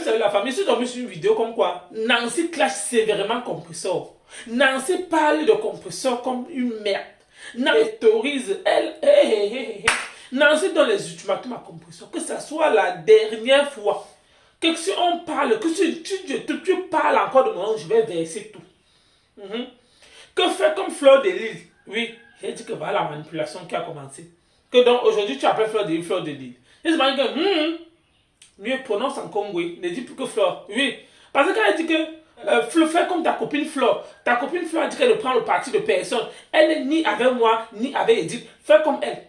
salut la famille. Je suis tombé sur une vidéo comme quoi Nancy clash sévèrement compresseur. Nancy parle de compresseur comme une merde. Nancy autorise, Nancy donne les ultimatums à compresseur. Que ça soit la dernière fois. Que si on parle, que si tu parles encore de moi, je vais verser tout. Que faire comme Fleur de Lille? Oui, j'ai dit que voilà la manipulation qui a commencé. Que donc aujourd'hui tu appelles Fleur de Lille, Fleur de Lille. Et c'est pas que mieux prononce en Congoué, ne dis plus que Fleur. Oui, parce que quand elle dit que Fleur, fais comme ta copine Fleur. Ta copine Fleur a dit qu'elle ne prend le parti de personne. Elle n'est ni avec moi, ni avec Edith. Fais comme elle.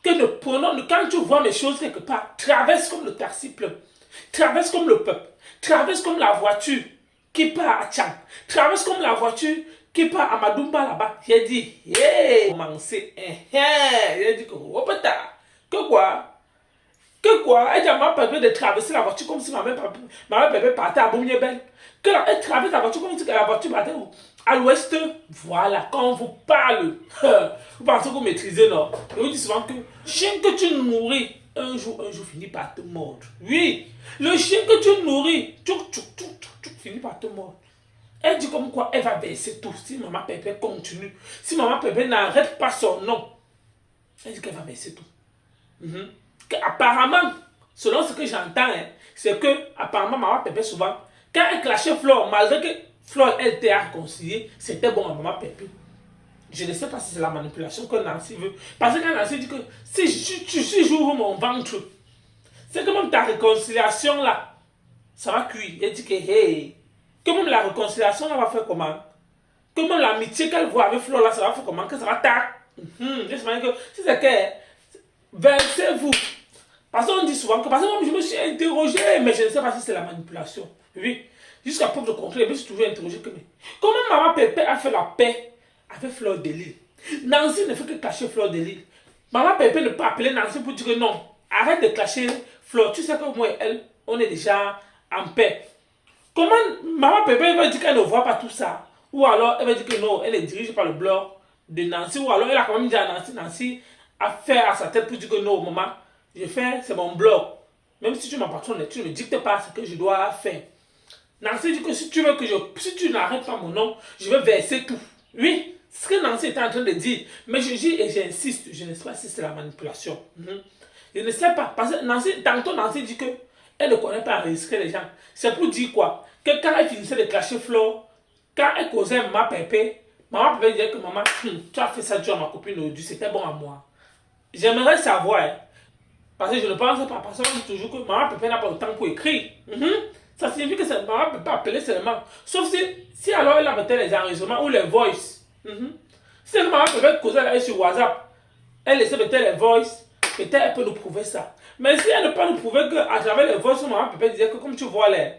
Que ne prononce, quand tu vois mes choses quelque part, traverse comme le taxi pleut. Traverse comme le peuple. Traverse comme la voiture qui part à Tchang. Traverse comme la voiture qui part à Madumba là-bas. J'ai dit, hey, commencez. J'ai dit que quoi? Que quoi? Elle dit à ma pépé de traverser la voiture comme si ma mère pépé partait à Boumyébel. Que elle traverse la voiture comme si la voiture partait à l'ouest. Voilà, quand on vous parle, vous pensez que vous maîtrisez, non? Je vous dis souvent que chien que tu nourris, un jour finit par te mordre. Oui, le chien que tu nourris, tu finis par te mordre. Elle dit comme quoi elle va verser tout. Si maman Pépé continue, si maman Pépé n'arrête pas son nom, elle dit qu'elle va verser tout. Apparemment, selon ce que j'entends, c'est que apparemment maman Pépé souvent, quand elle clashait Flore, malgré que Flore elle était à réconcilier, c'était bon à maman Pépé. Je ne sais pas si c'est la manipulation que Nancy veut. Parce que quand Nancy dit que si j'ouvre mon ventre, c'est que même ta réconciliation là, ça va cuire. Elle dit que hey, que même la réconciliation là va faire comment? Que même l'amitié qu'elle voit avec Flore là, ça va faire comment? Que ça va tac. J'espère que si c'est que versez-vous. Parce qu'on dit souvent que parce que moi je me suis interrogé, mais je ne sais pas si c'est la manipulation. Oui. Jusqu'à preuve de contraire, je me suis toujours interrogé que mais comment maman Pépé a fait la paix avec Fleur de Lille? Nancy ne fait que cacher Fleur de Lille. Maman Pépé ne peut appeler Nancy pour dire que non, arrête de cacher Fleur. Tu sais que moi et elle, on est déjà en paix. Comment maman Pépé va dire qu'elle ne voit pas tout ça? Ou alors elle va dire que non, elle est dirigée par le blog de Nancy. Ou alors elle a quand même dit à Nancy, Nancy a fait à sa tête pour dire que non, maman, je fais, c'est mon blog. Même si tu m'as patronne, tu ne me dictes pas ce que je dois faire. Nancy dit que si tu veux que si tu n'arrêtes pas mon nom, je vais verser tout. Oui, ce que Nancy était en train de dire. Mais je dis et j'insiste, je ne sais pas si c'est la manipulation. Je ne sais pas. Parce que Nancy, tantôt Nancy dit que elle ne connaît pas enregistrer les gens. C'est pour dire quoi? Que quand elle finissait de clasher Flo, quand elle causait maman Pépé disait que maman, tu as fait ça dur à ma copine aujourd'hui, c'était bon à moi. J'aimerais savoir. Parce que je ne pense pas, parce qu'on dit toujours que maman Pépé n'a pas le temps pour écrire. Ça signifie que maman peut pas appeler seulement. Sauf si alors elle a les enregistrements ou les voice. Si maman Pépé causait là sur WhatsApp, elle laissait peut-être les voice, peut-être elle peut nous prouver ça. Mais si elle ne peut pas nous prouver qu'à travers les voice, maman Pépé disait que comme tu vois les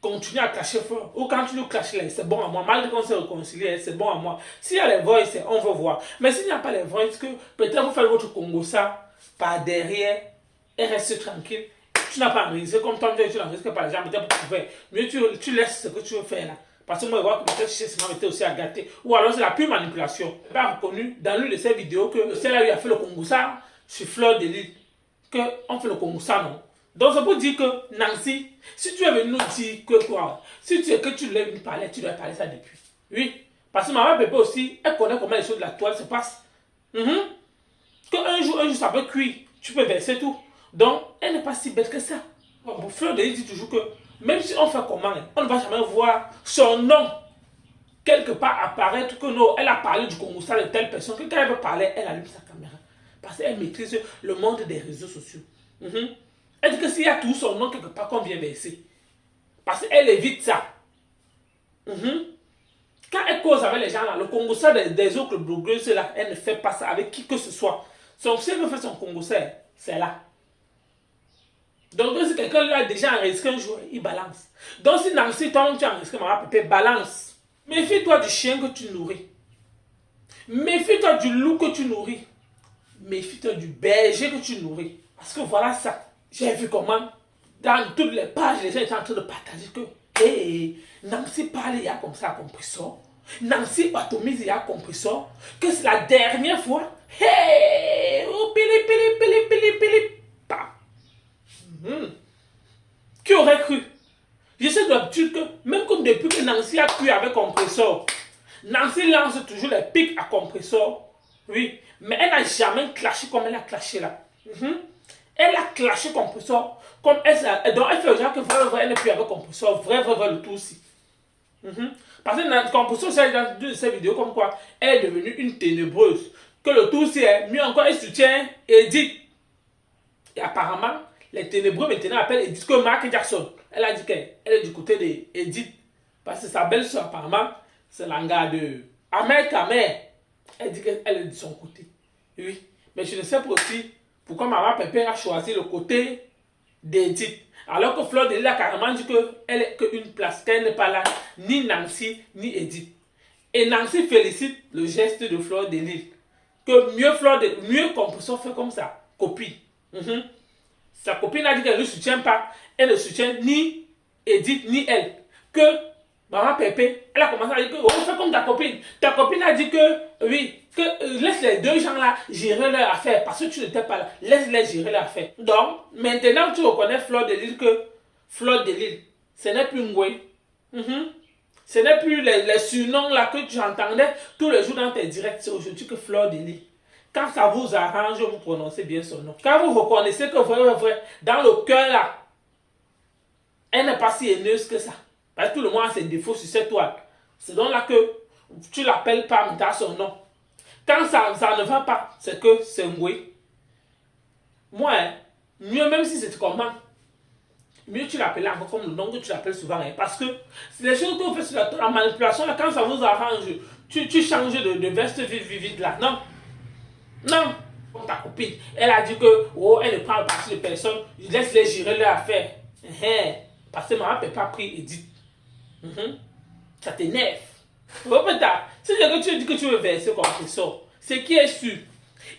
continue à cacher feu, ou quand tu nous caches les, c'est bon à moi, malgré qu'on s'est réconcilié, c'est bon à moi. S'il y a les voice, on veut voir. Mais s'il n'y a pas les voice, que peut-être vous faites votre Congo ça par derrière et restez tranquille. Tu n'as pas enregistré comme toi, tu n'enregistres par exemple, peut-être pour trouver. Mieux tu laisses ce que tu veux faire là. Parce que moi, je vois que peut-être chez ça m'était aussi à gâter. Ou alors c'est la pure manipulation. Il a reconnu dans l'une de ces vidéos que celle-là lui a fait le Congo ça sur Fleur de Lille. Qu'on fait le Congo ça, non? Donc c'est pour dire que Nancy, si tu es venu nous dire que quoi, si tu es que tu l'as venu parler, tu dois parler ça depuis. Oui. Parce que maman Pépé aussi, elle connaît comment les choses de la toile se passent. Qu'un jour ça peut cuire, tu peux verser tout. Donc, elle n'est pas si bête que ça. Bon, Fleur de Lille dit toujours que même si on fait comment, on ne va jamais voir son nom quelque part apparaître que non, elle a parlé du Congo ça de telle personne, que quand elle veut parler, elle allume sa caméra. Parce qu'elle maîtrise le monde des réseaux sociaux. Elle dit que s'il y a tout son nom quelque part qu'on vient verser. Parce qu'elle évite ça. Quand elle cause avec les gens là, le Congo ça des autres blogueuses là, elle ne fait pas ça avec qui que ce soit. Si elle veut faire son Congo ça, c'est là. Donc si quelqu'un l'a déjà enregistré un jour, il balance. Donc si Nancy, toi tu as enregistré maman Pépé, balance. Méfie-toi du chien que tu nourris. Méfie-toi du loup que tu nourris. Méfie-toi du berger que tu nourris. Parce que voilà ça. J'ai vu comment, dans toutes les pages, les gens étaient en train de partager que Nancy parle, il y a comme ça à compresseur. Nancy atomise, il y a compresseur. Que c'est la dernière fois. Hey! Oh, pili. Qui aurait cru? l'habitude que, même comme depuis que Nancy a cuit avec compresseur, Nancy lance toujours les pics à compresseur. Oui, mais elle n'a jamais clashé comme elle a clashé là. Elle a clashé compresseur comme elle. Donc elle fait genre que vrai, elle n'est plus avec compresseur. Vrai, le tout aussi. Parce que dans compresseur, c'est dans une de ces vidéos comme quoi elle est devenue une ténébreuse. Que le tout aussi est mieux encore, elle soutient Edith. Et apparemment, les ténébreux maintenant appellent Edith que Mark Jackson. Elle a dit qu'elle est du côté d'Edith. Parce que sa belle-soeur, apparemment, c'est l'anga de Ahmed Kamer. Elle dit qu'elle est de son côté. Oui. Mais je ne sais pas aussi pourquoi Maman Pépé a choisi le côté d'Edith. Alors que Fleur de Lille a carrément dit qu'elle est qu'une place, qu'elle n'est pas là, ni Nancy, ni Edith. Et Nancy félicite le geste de Fleur de Lille. Que mieux Compresseur fait comme ça, copine. Sa copine a dit qu'elle ne soutient pas. Elle ne soutient ni Edith, ni elle. Que Maman Pépé, elle a commencé à dire que oh, fais comme ta copine. Ta copine a dit que oui, que laisse les deux gens là gérer leur affaire parce que tu n'étais pas là. Laisse-les gérer leur affaire. Donc, maintenant tu reconnais Fleur de Lille que Fleur de Lille, ce n'est plus Ngoué. Ce n'est plus les surnoms là que tu entendais tous les jours dans tes directs. C'est aujourd'hui que Fleur de Lille. Quand ça vous arrange, vous prononcez bien son nom. Quand vous reconnaissez que vrai, dans le cœur là, elle n'est pas si haineuse que ça. Parce que tout le monde a ses défauts sur cette toile. C'est donc là que tu l'appelles pas dans son nom. Quand ça ne va pas, c'est que c'est Ngoué. Moi, mieux même si c'est comment, mieux tu l'appelles encore comme le nom que tu l'appelles souvent. Parce que c'est les choses que vous faites sur la manipulation, là, quand ça vous arrange, tu changes de veste vide là. Non. Non. Comme ta copine, elle a dit que oh, elle ne prend pas de personne, laisse-les gérer leur affaire. Parce que maman peut pas pris Edith. Ça t'énerve. Si tu dis que tu veux verser comme ça, c'est qui est sûr.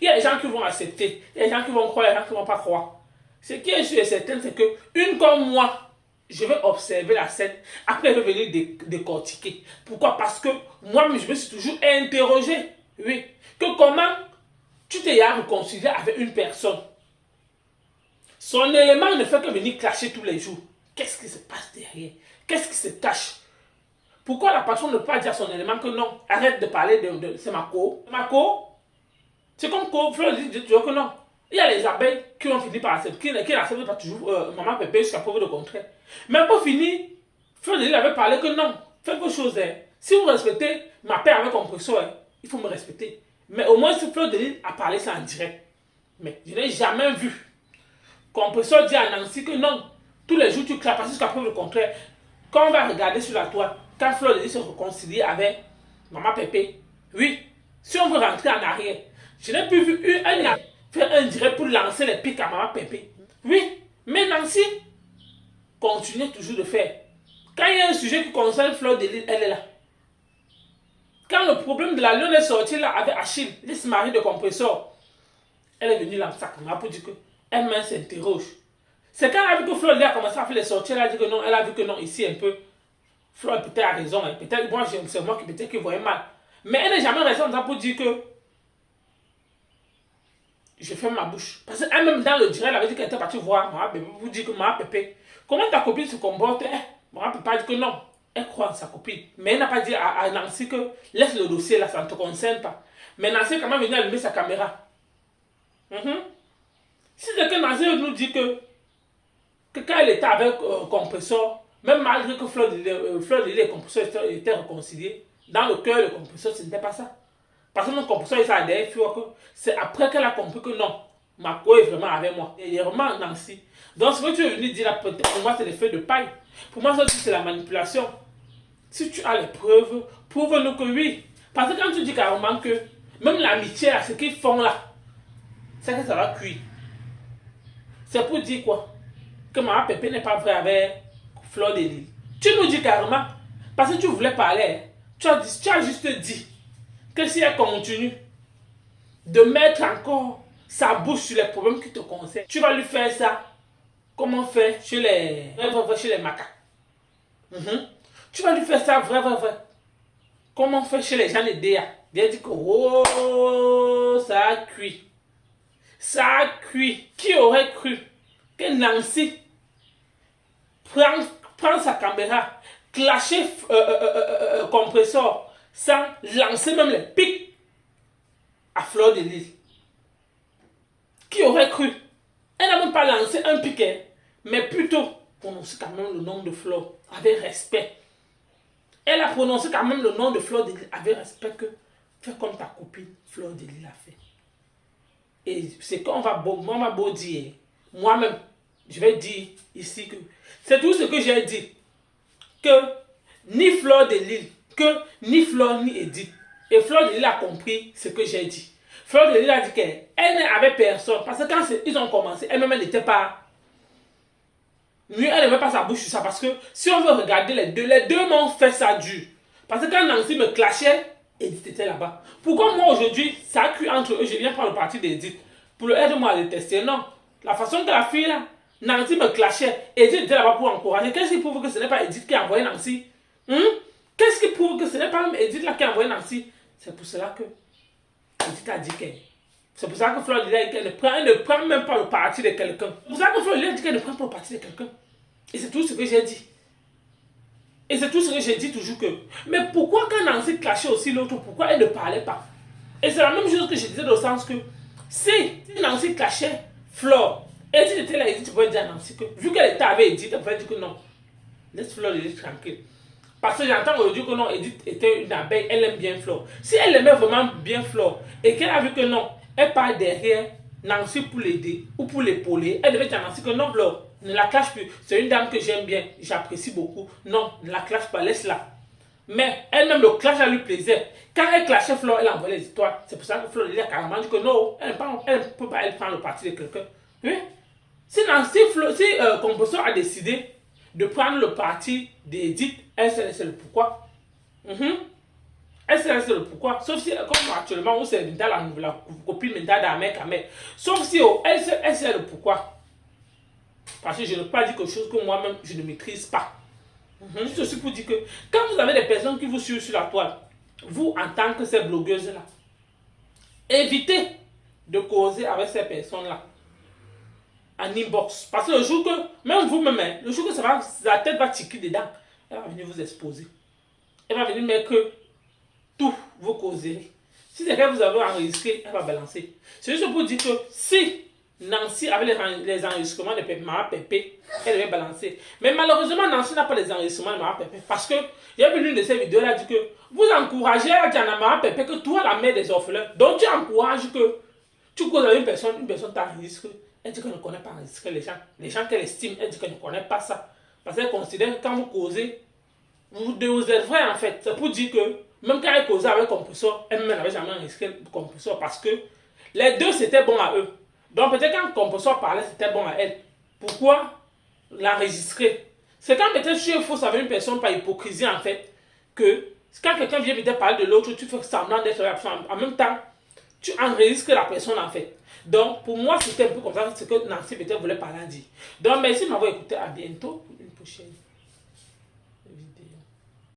Il y a des gens qui vont accepter, il y a des gens qui vont croire, il y a des gens qui ne vont pas croire. Ce qui est sûr et certain, c'est que une comme moi, je vais observer la scène, après je vais venir décortiquer. Pourquoi? Parce que moi, je me suis toujours interrogé. Oui. Que comment tu t'es réconcilié avec une personne. Son élément ne fait que venir clasher tous les jours. Qu'est-ce qui se passe derrière? Qu'est-ce qui se cache? Pourquoi la personne ne peut pas dire à son élément que non? Arrête de parler de c'est ma co. Ma co, c'est comme co, Fleur dit toujours que non. Il y a les abeilles qui ont fini par accepter, qui n'acceptent pas toujours Maman Pépé jusqu'à preuve de contraire. Mais pour finir, Fleur de Lille avait parlé que non, faites vos choses. Si vous respectez ma paix avec compresseur, il faut me respecter. Mais au moins, si Fleur de Lille a parlé ça en direct. Mais je n'ai jamais vu compresseur dit à Nancy que non, tous les jours tu clapes jusqu'à preuve le contraire. Quand on va regarder sur la toile, quand Fleur de Lille se réconcilie avec Maman Pépé, oui, si on veut rentrer en arrière, je n'ai plus vu un faire un direct pour lancer les pics à Maman Pépé. Oui, mais Nancy continue toujours de faire. Quand il y a un sujet qui concerne Fleur de Lille, elle est là. Quand le problème de la lune est sorti là avec Achille, l'ex-mari de compresseur, elle est venue là pour dire que elle-même s'interroge. C'est quand elle a vu que Fleur a commencé à faire les sorties, elle a dit que non, elle a vu que non, ici un peu, Fleur peut-être a raison, peut-être moi c'est moi qui peut-être qui voyais mal. Mais elle n'a jamais raison pour dire que je ferme ma bouche. Parce qu'elle-même dans le direct, elle avait dit qu'elle était partie voir Maman Pépé pour dire que Maman Pépé, comment ta copine se comporte? Maman Pépé a dit que non, elle croit en sa copine. Mais elle n'a pas dit à Nancy que laisse le dossier là, ça ne te concerne pas. Mais Nancy est quand même venue allumer sa caméra. Si c'est que Nancy nous dit que quand elle était avec compresseur, même malgré que Fleur de Lille et compresseur étaient réconciliés, dans le cœur, le compresseur, ce n'était pas ça. Parce que mon compresseur, il s'est adhéré, c'est après qu'elle a compris que non, ma co est vraiment avec moi. Et il est vraiment Nancy. Donc, ce que tu es venu dire là, pour moi, c'est l'effet de paille. Pour moi, ça aussi, c'est la manipulation. Si tu as les preuves, prouve-nous que oui. Parce que quand tu dis carrément que même l'amitié, ce qu'ils font là, c'est que ça va cuire. C'est pour dire quoi? Que Maman Pépé n'est pas vrai avec Fleur de Lille. Tu nous dis carrément, parce que tu voulais parler, tu as juste dit que si elle continue de mettre encore sa bouche sur les problèmes qui te concernent, tu vas lui faire ça comme on fait chez les macaques. Tu vas lui faire ça vrai. Comme on fait chez les gens de DA. Ils disent que oh, ça a cuit. Ça a cuit. Qui aurait cru que Nancy prendre sa caméra, clasher compresseur, sans lancer même les pics à Fleur de Lys. Qui aurait cru? Elle n'a même pas lancé un piquet, mais plutôt prononcé quand même le nom de Fleur avec respect. Elle a prononcé quand même le nom de Fleur de Lys avec respect que fais comme ta copine Fleur de Lys l'a fait. Et c'est qu'on va beau dire, moi-même, je vais dire ici que c'est tout ce que j'ai dit, que ni Fleur de Lys, ni Fleur ni Edith. Et Fleur de Lys a compris ce que j'ai dit. Fleur de Lys a dit qu'elle n'avait personne, parce que quand ils ont commencé, elle-même n'était pas... Mieux, elle ne met pas sa bouche sur ça, parce que si on veut regarder les deux m'ont fait ça dur. Parce que quand Nancy me clashait, Edith était là-bas. Pourquoi moi aujourd'hui, ça a cru entre eux, je viens prendre le parti d'Edith pour le aide-moi à le tester? Non. La façon que la fille là, Nancy me clashait, Edith était là-bas pour encourager. Qu'est-ce qui prouve que ce n'est pas Edith qui a envoyé Nancy? Qu'est-ce qui prouve que ce n'est pas même Edith là qui a envoyé Nancy? C'est pour cela que Edith a dit qu'elle. C'est pour ça que Fleur de Lys a dit qu'elle ne prend même pas le parti de quelqu'un. C'est pour ça que Fleur de Lys a dit qu'elle ne prend pas le parti de quelqu'un. Et c'est tout ce que j'ai dit. Et c'est tout ce que j'ai dit toujours que. Mais pourquoi quand Nancy clashait aussi l'autre, pourquoi elle ne parlait pas? Et c'est la même chose que je disais dans le sens que si Nancy clashait Fleur, Edith était là, Edith, tu pouvais dire à Nancy que vu qu'elle était avec Edith, elle pouvait dire que non. Laisse Fleur de Lys tranquille. Parce que j'entends aujourd'hui que non, Edith était une abeille, elle aime bien Fleur. Si elle aimait vraiment bien Fleur et qu'elle a vu que non, elle part derrière Nancy pour l'aider ou pour l'épauler, elle devait dire à Nancy que non, Fleur, ne la clash plus. C'est une dame que j'aime bien, j'apprécie beaucoup. Non, ne la clash pas, laisse-la. Mais elle-même, le clash, elle lui plaisait. Quand elle clashait Fleur, elle envoyait les histoires. C'est pour ça que Fleur lui a carrément dit que non, elle ne peut pas prendre le parti de quelqu'un. Oui? Si Nancy, Composteur a décidé de prendre le parti d'Edith, elle sait le pourquoi. Elle sait le pourquoi. Sauf si, comme actuellement, où c'est la copine mentale d'Ahmed Kamel. Sauf si elle sait le pourquoi. Parce que je ne peux pas dire quelque chose que moi-même je ne maîtrise pas. Juste aussi pour dire que quand vous avez des personnes qui vous suivent sur la toile, vous en tant que ces blogueuses-là, évitez de causer avec ces personnes-là en inbox. Parce que le jour que, même vous-même, le jour que la tête va tiquer dedans, elle va venir vous exposer. Elle va venir mettre que tout vous causerez. Si c'est que vous avez enregistré, elle va balancer. C'est juste pour dire que si Nancy avait les enregistrements de Maman Pépé, elle devait balancer. Mais malheureusement, Nancy n'a pas les enregistrements de Maman Pépé. Parce que, il y a une de ces vidéos là dit que vous encouragez à dire à Maman Pépé que toi la mère des orphelins. Donc tu encourages que tu causes à une personne t'enregistre. Elle dit qu'elle ne connaît pas enregistrer les gens qu'elle estime, elle dit qu'elle ne connaît pas ça. Parce qu'elle considère que quand vous causez, vous êtes vrai en fait. C'est pour dire que même quand elle causait avec Compresseur, elle-même n'avait jamais enregistré Compresseur parce que les deux c'était bon à eux. Donc peut-être quand Compresseur parlait, c'était bon à elle. Pourquoi l'enregistrer? C'est quand peut-être tu es faux avec une personne par hypocrisie en fait, que quand quelqu'un vient peut-être parler de l'autre, tu fais semblant d'être la personne. En même temps, tu enregistres la personne en fait. Donc pour moi c'était un peu comme ça ce que Nancy peut-être voulait parler à dire. Donc merci de m'avoir écouté, à bientôt pour une prochaine.